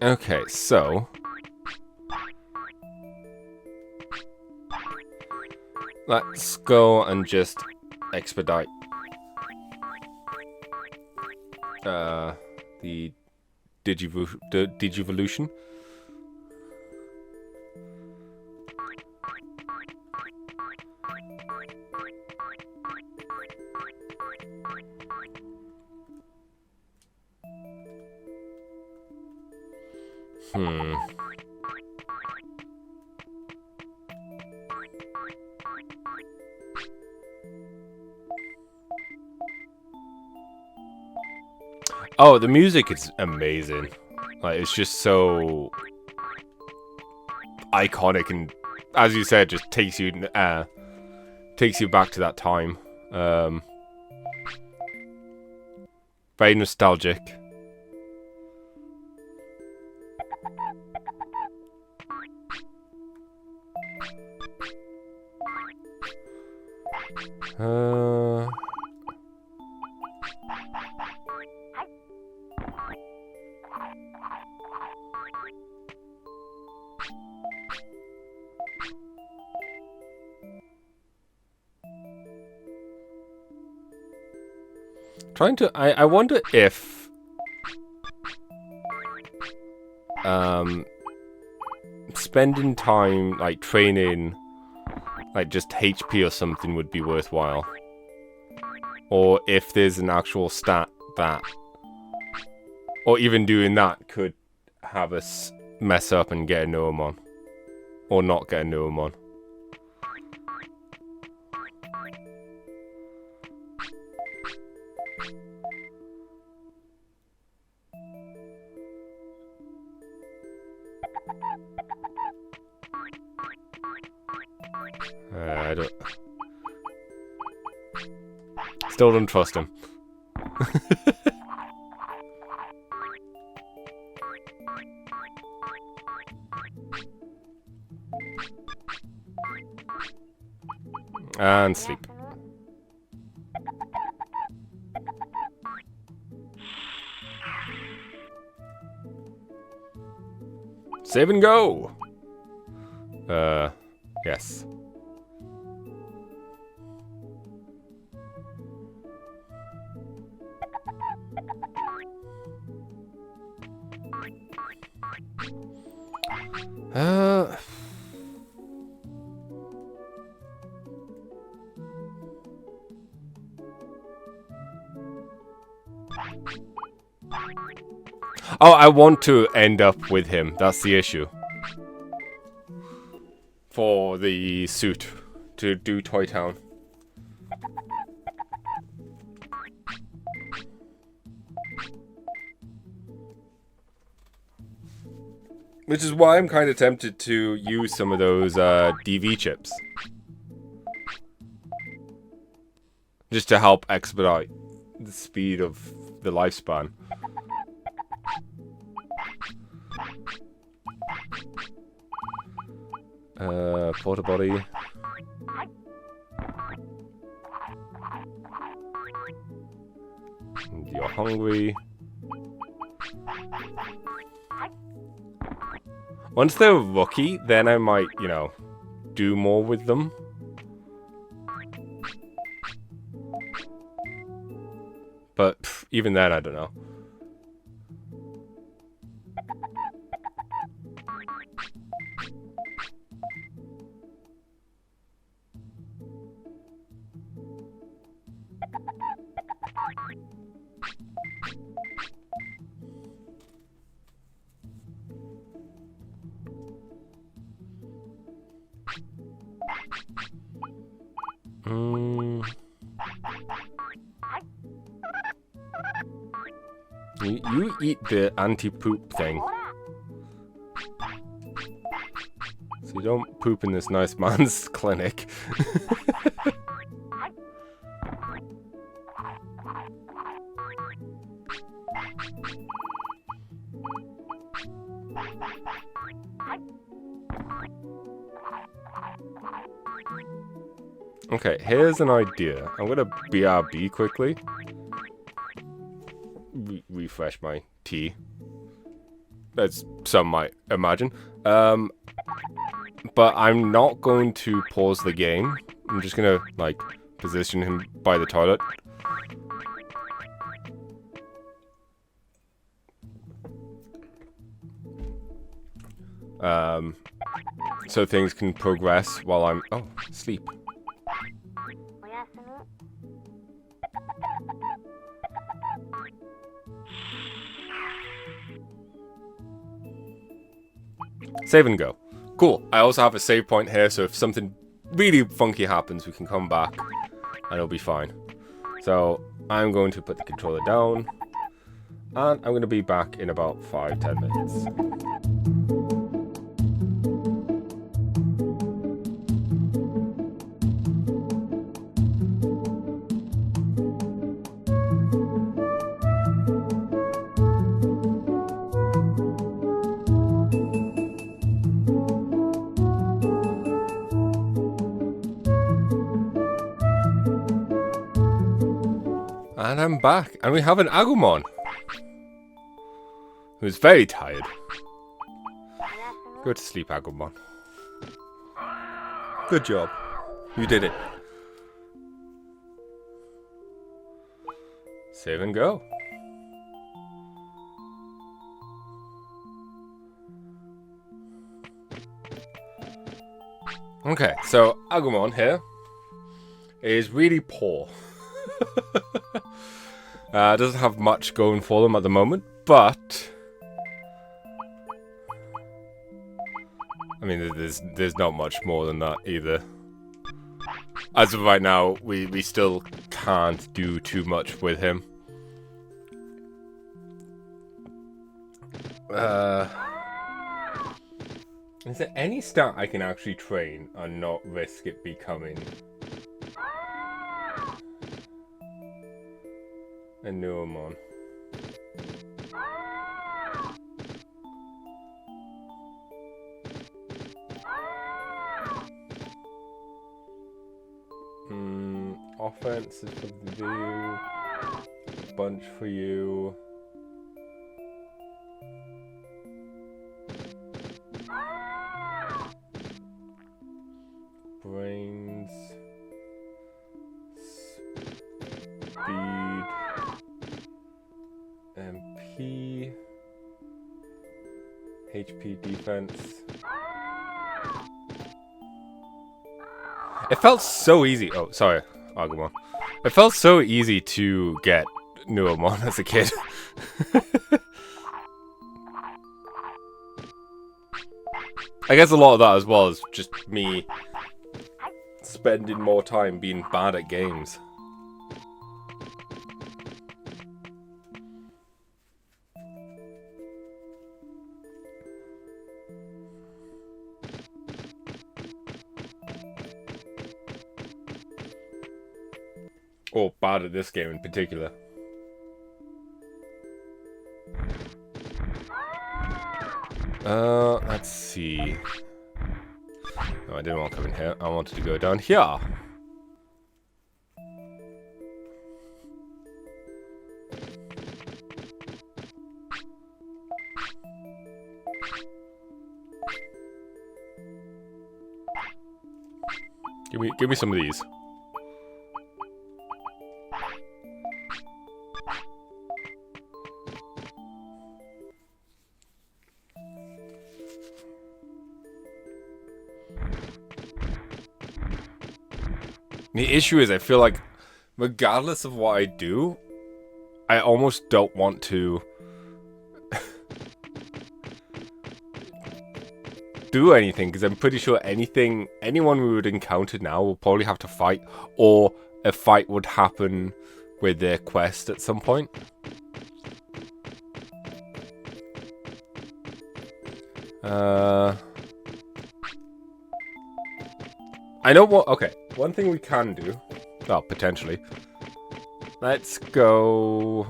Okay, so let's go and just expedite the Digivolution. Oh, the music is amazing. Like, it's just so iconic and, as you said, just takes you back to that time. Very nostalgic. I wonder if spending time like training like just HP or something would be worthwhile, or if there's an actual stat that, or even doing that could have us mess up and get a Noamon, or not get a Noamon. I don't... Still don't trust him. And sleep. Save and go! Yes. Oh, I want to end up with him. That's the issue. For the suit to do Toy Town. Which is why I'm kind of tempted to use some of those DV chips. Just to help expedite the speed of the lifespan. Porta body. You're hungry. Once they're rookie, then I might, you know, do more with them. But even then, I don't know. You eat the anti-poop thing. So you don't poop in this nice man's clinic. Okay, here's an idea. I'm gonna BRB quickly. Refresh my tea. as some might imagine. But I'm not going to pause the game. I'm just gonna, like, position him by the toilet. So things can progress while I'm... Oh, sleep. Save and go. Cool. I also have a save point here, so if something really funky happens, we can come back and it'll be fine. So I'm going to put the controller down, and I'm going to be back in about 5-10 minutes. And I'm back, and we have an Agumon, who's very tired. Go to sleep, Agumon. Good job. You did it. Save and go. Okay, so Agumon here is really poor. Doesn't have much going for them at the moment, but I mean, there's not much more than that either. As of right now, we still can't do too much with him. Is there any stat I can actually train and not risk it becoming a Neomon? Offense is for you. Bunch for you. Brains. Speed. MP. HP defense. It felt so easy. Oh, sorry, Agumon. It felt so easy to get Neomon as a kid. I guess a lot of that as well is just me spending more time being bad at games. Or bad at this game in particular. Let's see. No, I didn't want to come in here. I wanted to go down here. Give me some of these. The issue is, I feel like, regardless of what I do, I almost don't want to do anything, because I'm pretty sure anyone we would encounter now will probably have to fight, or a fight would happen with their quest at some point. I know what... Okay, one thing we can do... Oh, potentially. Let's go...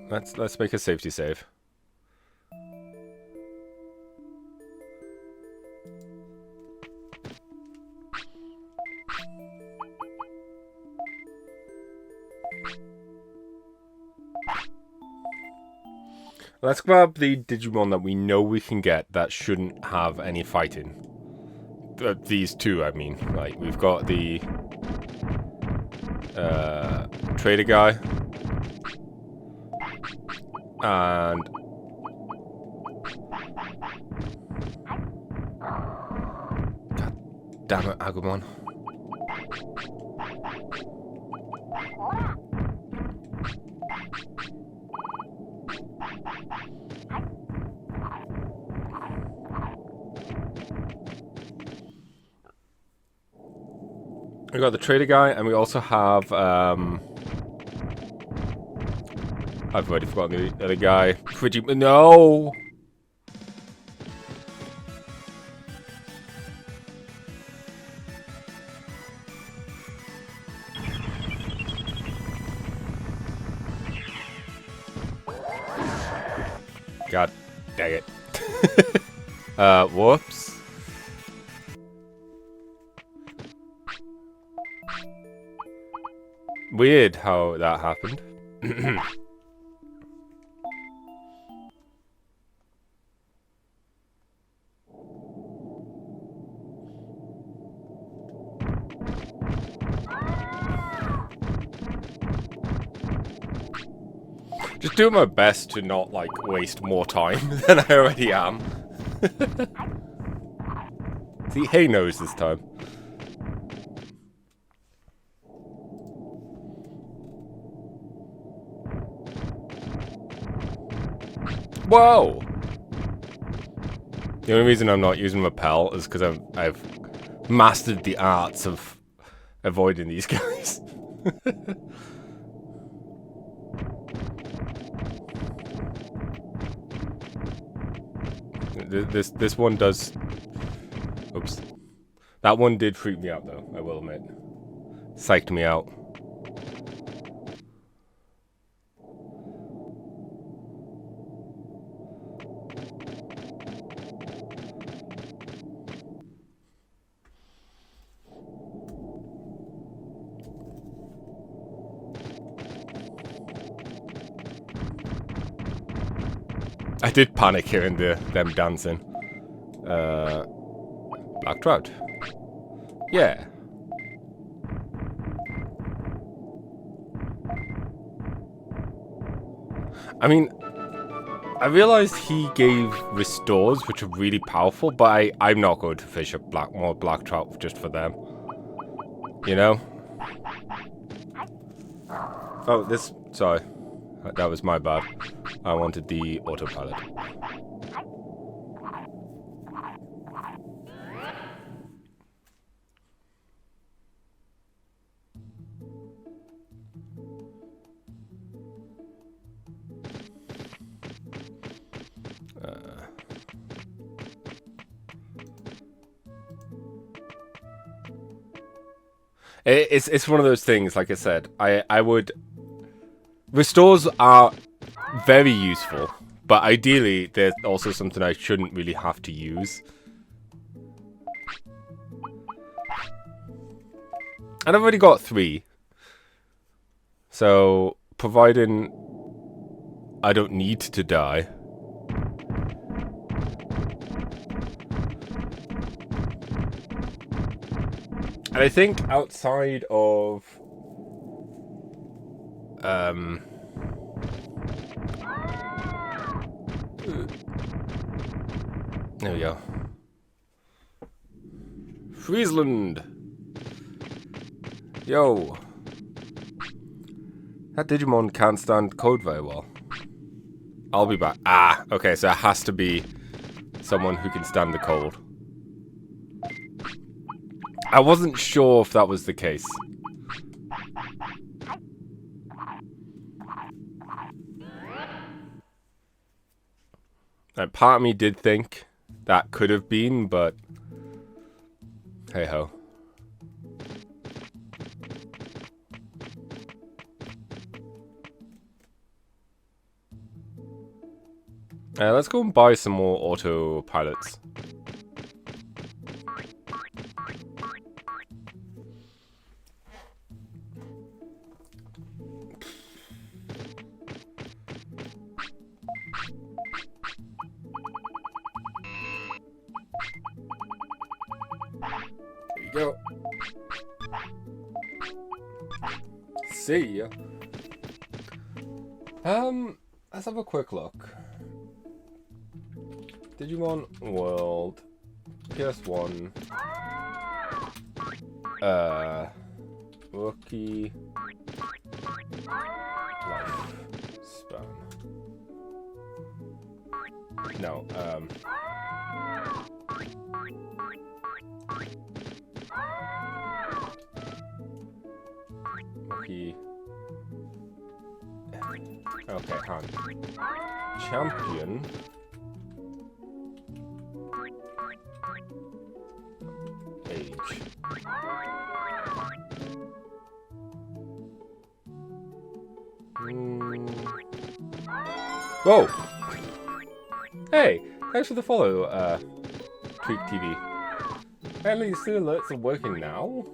Let's make a safety save. Let's grab the Digimon that we know we can get that shouldn't have any fighting. These two, I mean. Like, we've got the trader guy. And God damn it, Agumon. We got the trader guy, and we also have I've already forgotten the other guy. No. God dang it. Whoops. Weird how that happened. Just doing my best to not, like, waste more time than I already am. See, he knows this time. Whoa! The only reason I'm not using Repel is because I've mastered the arts of avoiding these guys. This one does. Oops. That one did freak me out, though, I will admit. Psyched me out. I did panic hearing them dancing. Black Trout. Yeah. I mean, I realized he gave restores, which are really powerful, but I'm not going to fish up more black trout just for them. You know? Oh, sorry. That was my bad. I wanted the autopilot. It's one of those things, like I said, I would... Restores are very useful, but ideally, they're also something I shouldn't really have to use. And I've already got 3. So, providing I don't need to die. And I think outside of... There we go. Friesland! Yo! That Digimon can't stand cold very well. I'll be back. Ah, okay, so it has to be someone who can stand the cold. I wasn't sure if that was the case. And part of me did think that could have been, but hey ho. Let's go and buy some more autopilots. we go. See ya. Let's have a quick look. Digimon World, PS1, Rookie Lifespan. No, Rookie. Okay, hang on. Champion. Age. Whoa! Hey, thanks for the follow, Tweak TV. Apparently, the alerts are working now.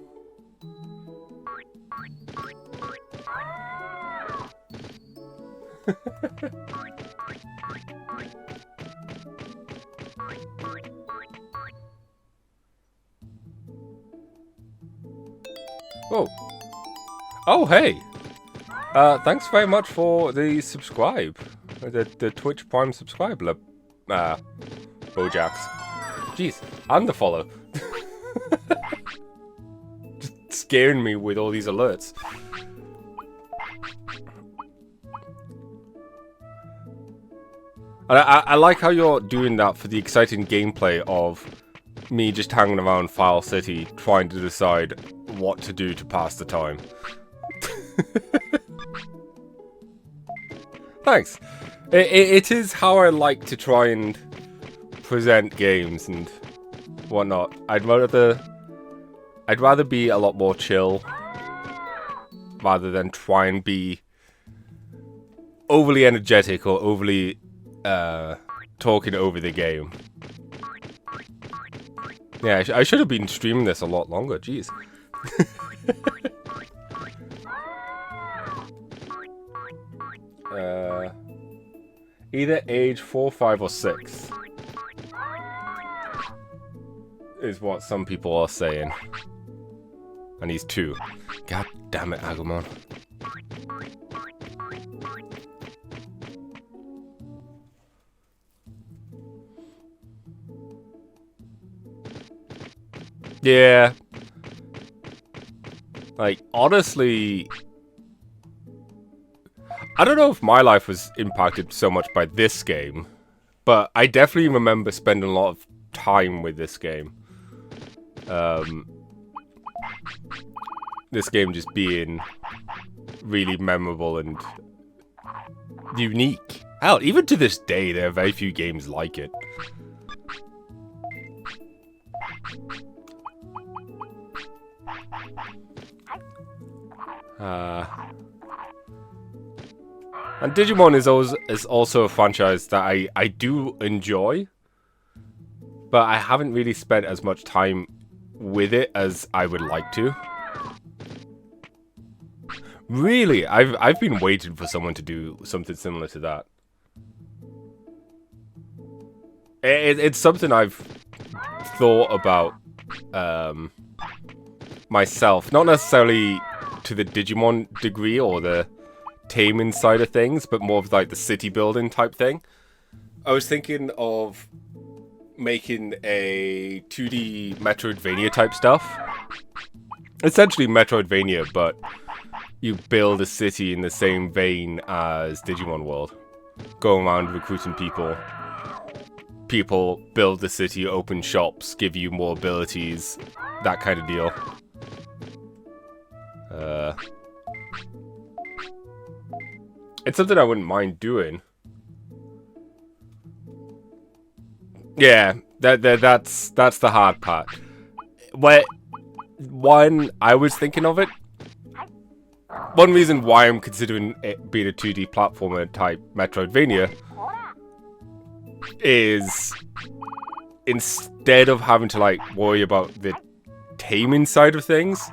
Whoa. Oh, hey! Thanks very much for the subscribe. The Twitch Prime subscribe, Bojax. Jeez, and the follow. Just scaring me with all these alerts. I like how you're doing that for the exciting gameplay of me just hanging around File City trying to decide what to do to pass the time. Thanks. It is how I like to try and present games and whatnot. I'd rather be a lot more chill rather than try and be overly energetic or overly talking over the game. Yeah, I should have been streaming this a lot longer. Jeez. Either age 4, 5, or 6 is what some people are saying. And he's 2. God damn it, Agumon. Yeah. Like, honestly, I don't know if my life was impacted so much by this game, but I definitely remember spending a lot of time with this game. This game just being really memorable and unique. Hell, even to this day, there are very few games like it. And Digimon is also a franchise that I do enjoy, but I haven't really spent as much time with it as I would like to. Really, I've been waiting for someone to do something similar to that. It's something I've thought about myself, not necessarily to the Digimon degree or the taming side of things, but more of like the city building type thing. I was thinking of making a 2D Metroidvania type stuff. Essentially Metroidvania, but you build a city in the same vein as Digimon World. Go around recruiting people. People build the city, open shops, give you more abilities, that kind of deal. It's something I wouldn't mind doing. Yeah, that's the hard part. When I was thinking of it, one reason why I'm considering it being a 2D platformer type Metroidvania is instead of having to like worry about the taming side of things,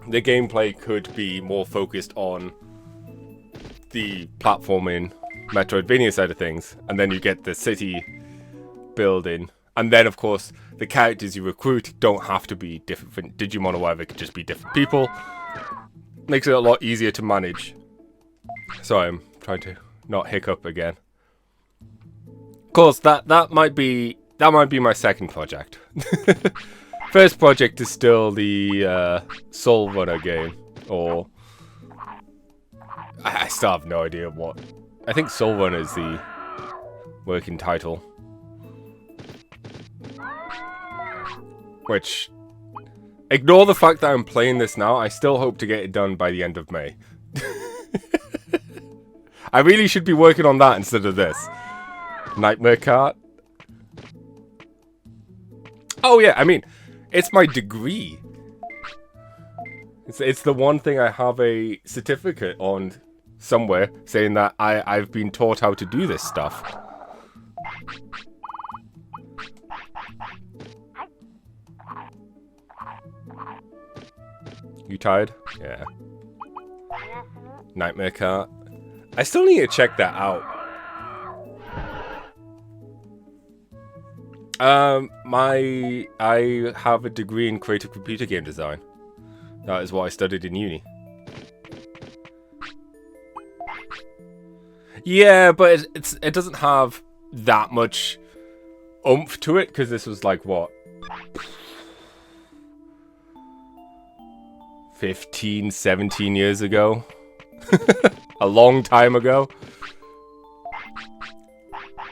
the gameplay could be more focused on the platforming Metroidvania side of things, and then you get the city building And then, of course, the characters you recruit don't have to be different Digimon or whatever. It could just be different people. Makes it a lot easier to manage. Sorry, I'm trying to not hiccup again. Of course, that might be my second project. First project is still the Soul Runner game, or I still have no idea what. I think Soul Runner is the working title. Which, ignore the fact that I'm playing this now, I still hope to get it done by the end of May. I really should be working on that instead of this. Nightmare Cart. Oh yeah, I mean, it's my degree. It's the one thing I have a certificate on somewhere saying that I've been taught how to do this stuff. You tired? Yeah. Nightmare Cart. I still need to check that out. I have a degree in creative computer game design. That is what I studied in uni. Yeah, but it doesn't have that much oomph to it, because this was like, what? 15, 17 years ago. A long time ago.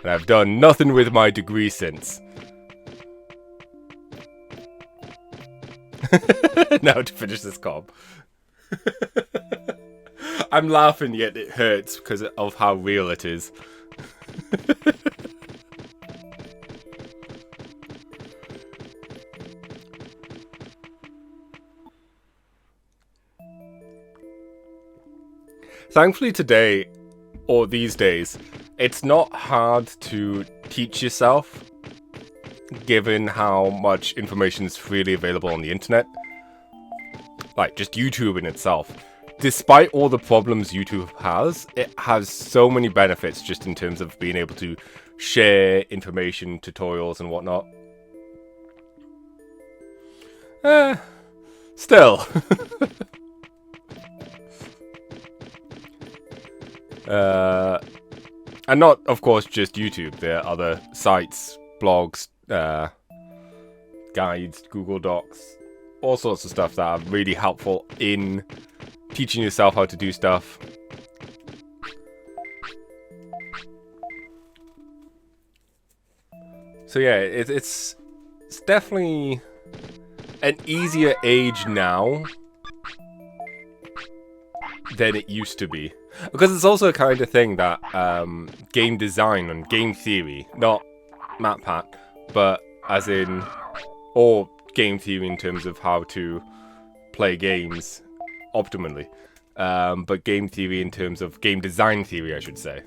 And I've done nothing with my degree since. Now to finish this comp. I'm laughing, yet it hurts because of how real it is. Thankfully today, or these days, it's not hard to teach yourself, given how much information is freely available on the internet. Like, just YouTube in itself. Despite all the problems YouTube has, it has so many benefits just in terms of being able to share information, tutorials, and whatnot. Still. And not, of course, just YouTube. There are other sites, blogs, guides, Google Docs, all sorts of stuff that are really helpful in teaching yourself how to do stuff. So yeah, it's definitely an easier age now than it used to be. Because it's also a kind of thing that game design and game theory, not MatPat, but as in, or game theory in terms of how to play games optimally, but game theory in terms of game design theory, I should say.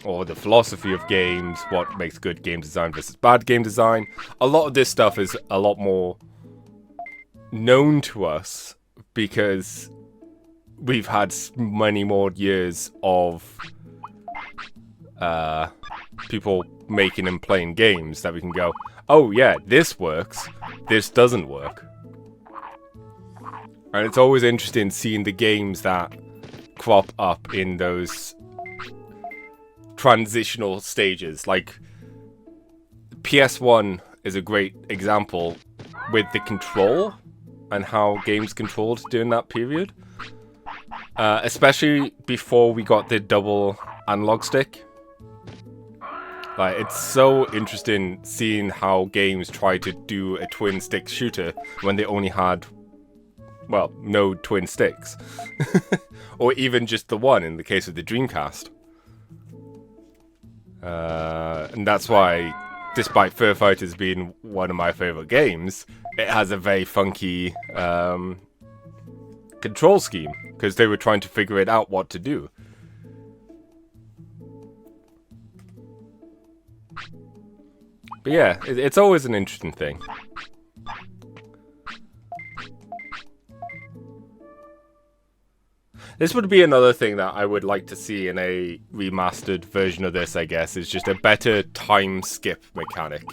Or the philosophy of games, what makes good game design versus bad game design. A lot of this stuff is a lot more known to us because we've had many more years of people making and playing games that we can go, oh yeah, this works, this doesn't work. And it's always interesting seeing the games that crop up in those transitional stages. Like, PS1 is a great example with the control and how games controlled during that period. Especially before we got the double analog stick. Like, it's so interesting seeing how games try to do a twin stick shooter when they only had, well, no twin sticks. Or even just the one in the case of the Dreamcast. And that's why, despite Fur Fighters being one of my favorite games, it has a very funky control scheme, because they were trying to figure it out what to do. But yeah, it's always an interesting thing. This would be another thing that I would like to see in a remastered version of this, I guess, is just a better time skip mechanic.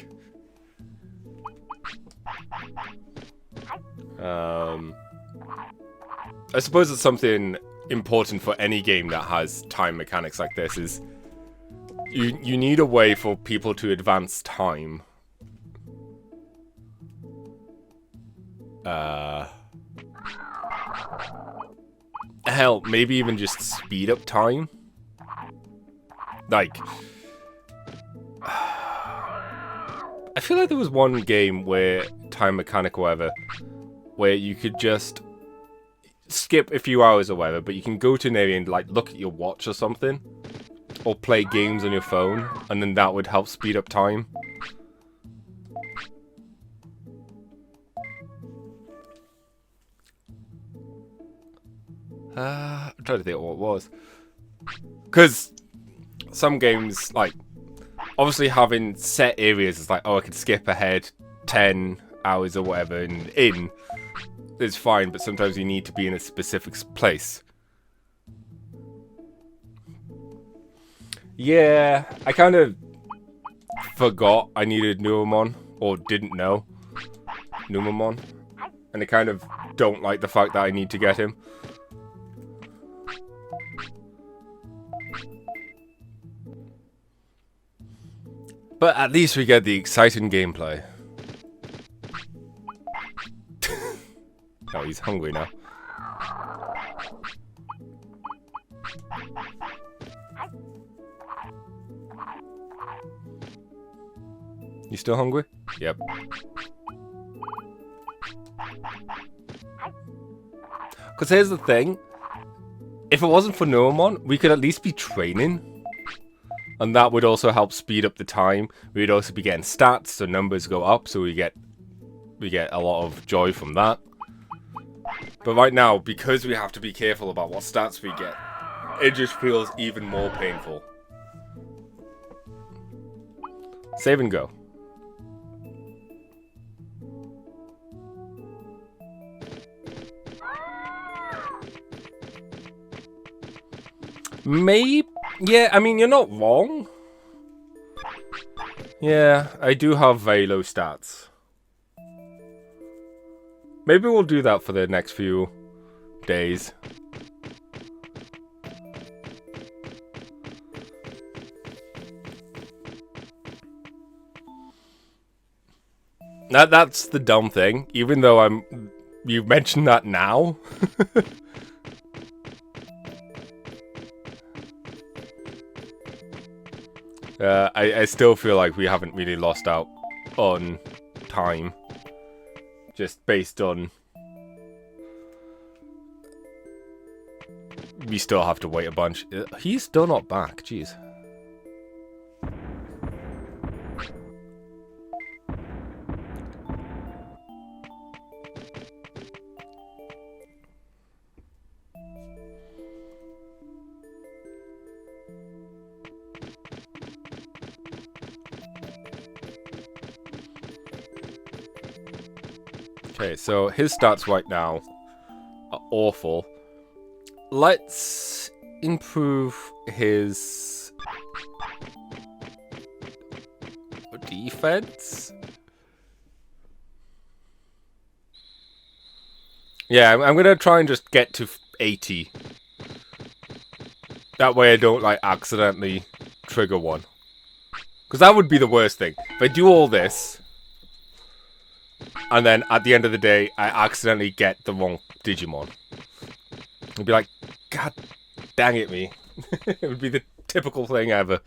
I suppose it's something important for any game that has time mechanics like this is you need a way for people to advance time. Hell, maybe even just speed up time. Like, I feel like there was one game where time mechanic or whatever, where you could just skip a few hours or whatever, but you can go to an area and like look at your watch or something, or play games on your phone, and then that would help speed up time. I'm trying to think of what it was. Because some games, like, obviously having set areas is like, oh, I could skip ahead 10 hours or whatever, and in is fine, but sometimes you need to be in a specific place. Yeah, I kind of forgot I needed Numamon, or didn't know Numamon, and I kind of don't like the fact that I need to get him. But at least we get the exciting gameplay. Oh, he's hungry now. You still hungry? Yep. Because here's the thing. If it wasn't for Numamon, we could at least be training. And that would also help speed up the time. We'd also be getting stats, so numbers go up, so we get a lot of joy from that. But right now, because we have to be careful about what stats we get, it just feels even more painful. Save and go. Maybe? Yeah, I mean, you're not wrong. Yeah, I do have very low stats. Maybe we'll do that for the next few days. That's the dumb thing. Even though you mentioned that now. I still feel like we haven't really lost out on time. Just based on... We still have to wait a bunch. He's still not back, jeez. Okay, so his stats right now are awful. Let's improve his defense. Yeah, I'm gonna try and just get to 80. That way I don't, like, accidentally trigger one. Because that would be the worst thing. If I do all this... and then, at the end of the day, I accidentally get the wrong Digimon. I'd be like, God dang it me. It would be the typical thing ever.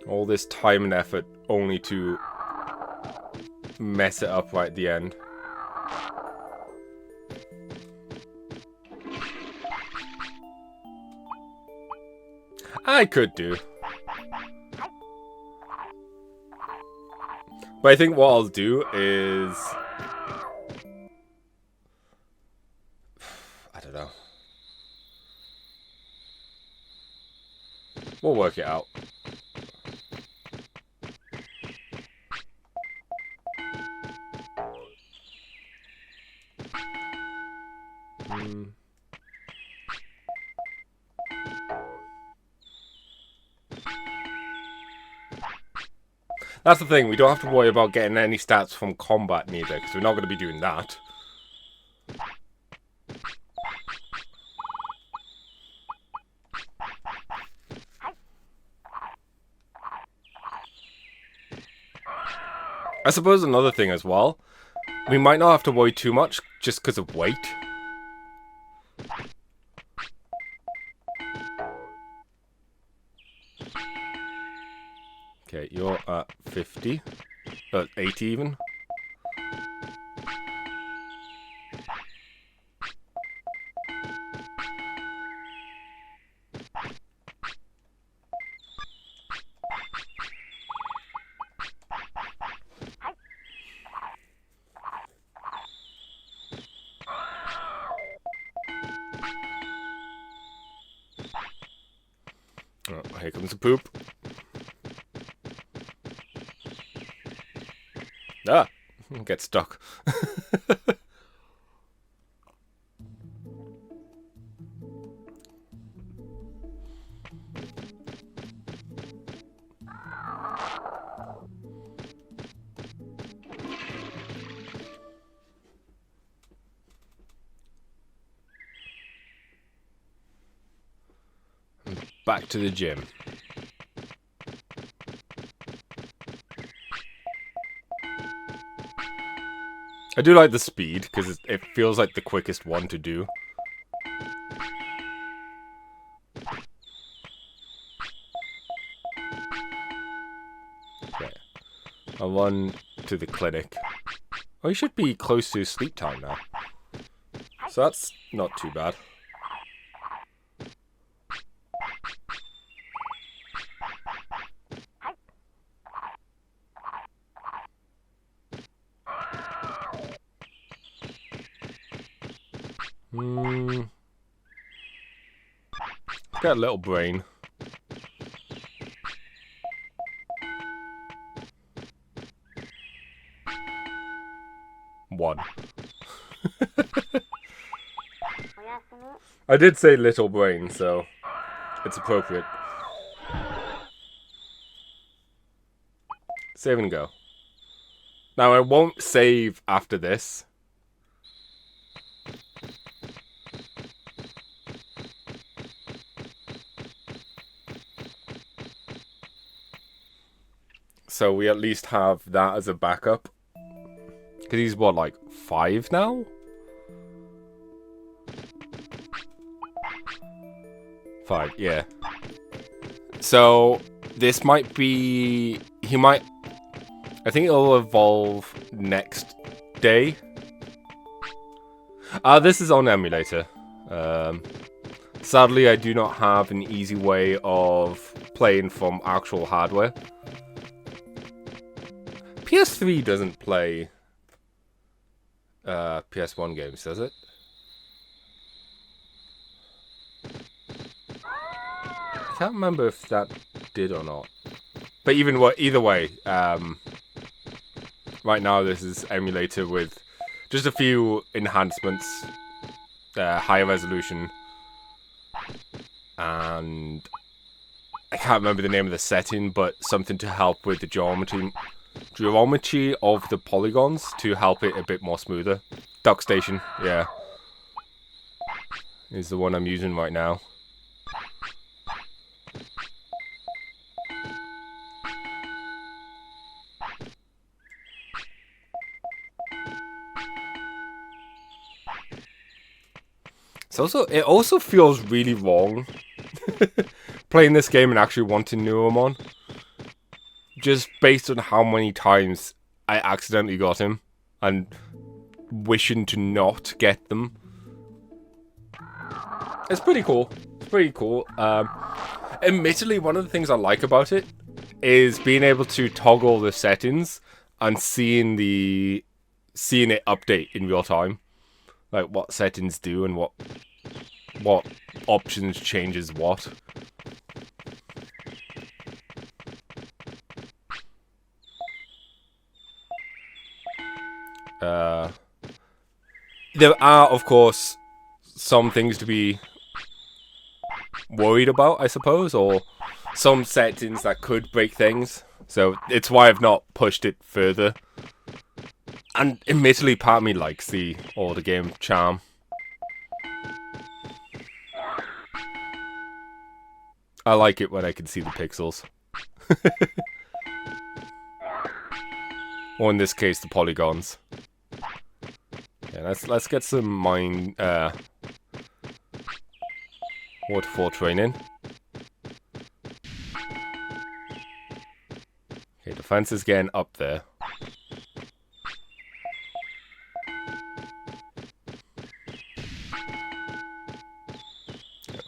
All this time and effort only to mess it up right at the end. I could do. But I think what I'll do is... I don't know. We'll work it out. That's the thing, we don't have to worry about getting any stats from combat neither, because we're not going to be doing that. I suppose another thing as well, we might not have to worry too much just because of weight. Okay, you're at 50. 80 even. Oh, here comes the poop. Ah, get stuck. Back to the gym. I do like the speed, because it feels like the quickest one to do. Okay. I'll run to the clinic. Oh, you should be close to sleep time now. So that's not too bad. Got a little brain. One. I did say little brain, so it's appropriate. Save and go. Now, I won't save after this. So we at least have that as a backup. Because he's, what, like 5 now? Five, yeah. So, this might be... He might... I think it'll evolve next day. This is on emulator. Sadly, I do not have an easy way of playing from actual hardware. PS3 doesn't play PS1 games, does it? I can't remember if that did or not. But either way, right now this is emulator with just a few enhancements, higher resolution, and I can't remember the name of the setting, but something to help with the geometry of the polygons to help it a bit more smoother. Dock Station, yeah, is the one I'm using right now. It also feels really wrong playing this game and actually wanting Neuromon. Just based on how many times I accidentally got him and wishing to not get them. It's pretty cool. It's pretty cool. Admittedly, one of the things I like about it is being able to toggle the settings and seeing it update in real time. Like what settings do and what options changes what. There are, of course, some things to be worried about, I suppose, or some settings that could break things. So it's why I've not pushed it further. And admittedly, part of me likes the older game charm. I like it when I can see the pixels. Or in this case, the polygons. Yeah, let's get some waterfall training. Okay, defense is getting up there.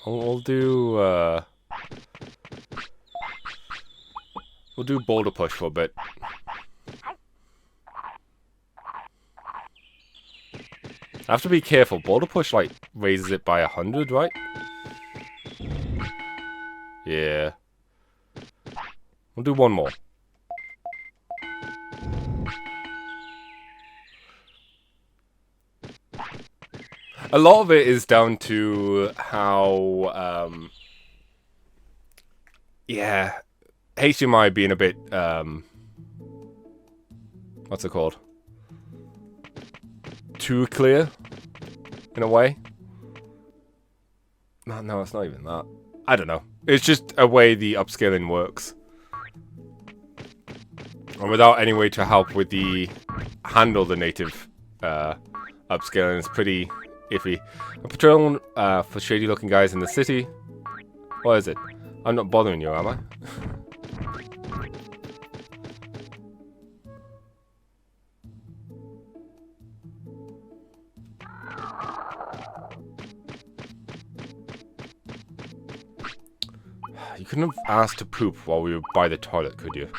We'll do boulder push for a bit. I have to be careful. Boulder push like raises it by 100, right? Yeah. We'll do one more. A lot of it is down to how, yeah, HDMI being a bit, what's it called? Too clear, in a way. No, it's not even that. I don't know. It's just a way the upscaling works. And without any way to help with the handle the native upscaling, it's pretty iffy. I'm patrolling for shady looking guys in the city. What is it? I'm not bothering you, am I? You couldn't have asked to poop while we were by the toilet, could you?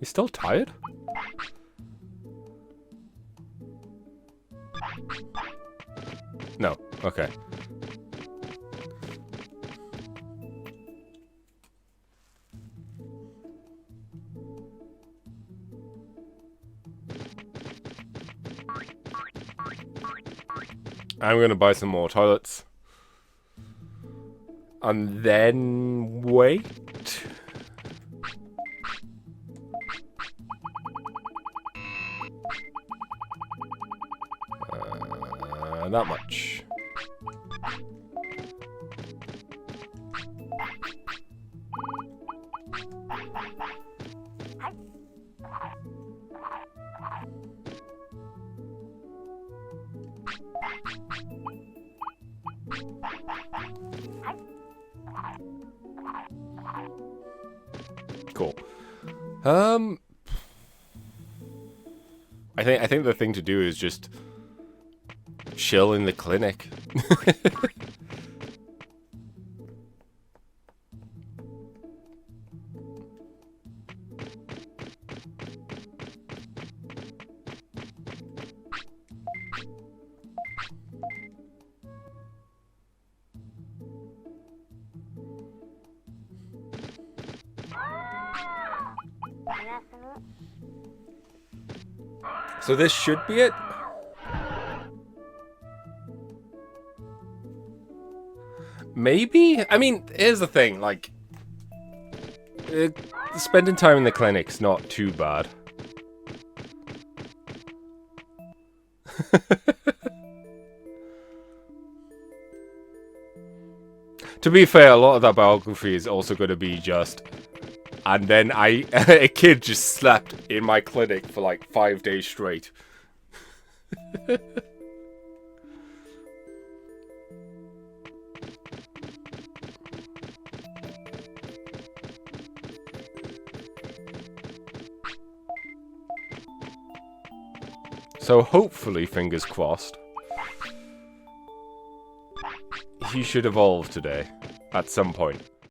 You still tired? No, okay. I'm gonna buy some more toilets. And then wait. Not much. Cool. I think the thing to do is just chill in the clinic. So this should be it. Maybe? I mean, here's the thing, like, spending time in the clinic's not too bad. To be fair, a lot of that biography is also going to be just... And then a kid just slept in my clinic for like 5 days straight. So hopefully, fingers crossed, he should evolve today, at some point.